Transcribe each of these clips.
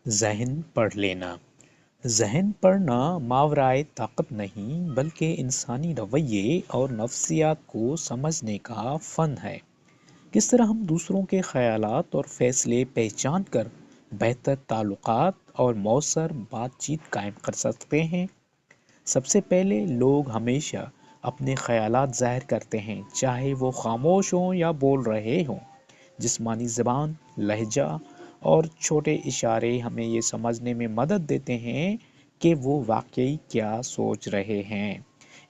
ذہن پڑھ لینا۔ ذہن پڑھنا ماورائے طاقت نہیں بلکہ انسانی رویے اور نفسیات کو سمجھنے کا فن ہے۔ کس طرح ہم دوسروں کے خیالات اور فیصلے پہچان کر بہتر تعلقات اور مؤثر بات چیت قائم کر سکتے ہیں۔ سب سے پہلے لوگ ہمیشہ اپنے خیالات ظاہر کرتے ہیں، چاہے وہ خاموش ہوں یا بول رہے ہوں۔ جسمانی زبان، لہجہ اور چھوٹے اشارے ہمیں یہ سمجھنے میں مدد دیتے ہیں کہ وہ واقعی کیا سوچ رہے ہیں۔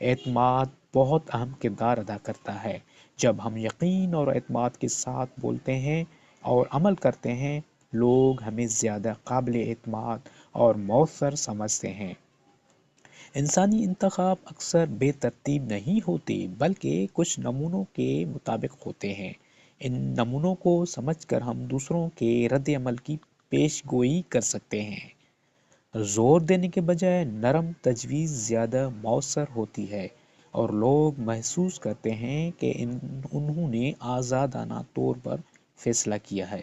اعتماد بہت اہم کردار ادا کرتا ہے۔ جب ہم یقین اور اعتماد کے ساتھ بولتے ہیں اور عمل کرتے ہیں، لوگ ہمیں زیادہ قابل اعتماد اور مؤثر سمجھتے ہیں۔ انسانی انتخاب اکثر بے ترتیب نہیں ہوتے بلکہ کچھ نمونوں کے مطابق ہوتے ہیں۔ ان نمونوں کو سمجھ کر ہم دوسروں کے رد عمل کی پیش گوئی کر سکتے ہیں۔ زور دینے کے بجائے نرم تجویز زیادہ مؤثر ہوتی ہے اور لوگ محسوس کرتے ہیں کہ انہوں نے آزادانہ طور پر فیصلہ کیا ہے۔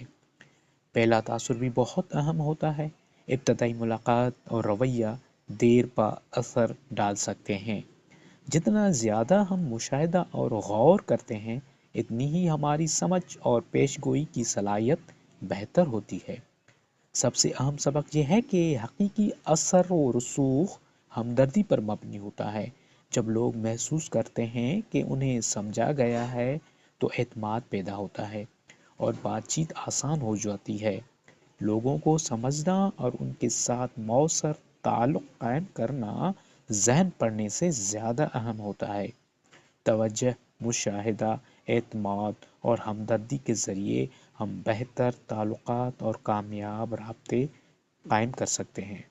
پہلا تاثر بھی بہت اہم ہوتا ہے۔ ابتدائی ملاقات اور رویہ دیر پا اثر ڈال سکتے ہیں۔ جتنا زیادہ ہم مشاہدہ اور غور کرتے ہیں، اتنی ہی ہماری سمجھ اور پیش گوئی کی صلاحیت بہتر ہوتی ہے۔ سب سے اہم سبق یہ ہے کہ حقیقی اثر و رسوخ ہمدردی پر مبنی ہوتا ہے۔ جب لوگ محسوس کرتے ہیں کہ انہیں سمجھا گیا ہے تو اعتماد پیدا ہوتا ہے اور بات چیت آسان ہو جاتی ہے۔ لوگوں کو سمجھنا اور ان کے ساتھ مؤثر تعلق قائم کرنا ذہن پڑھنے سے زیادہ اہم ہوتا ہے۔ توجہ، مشاہدہ، اعتماد اور ہمدردی کے ذریعے ہم بہتر تعلقات اور کامیاب رابطے قائم کر سکتے ہیں۔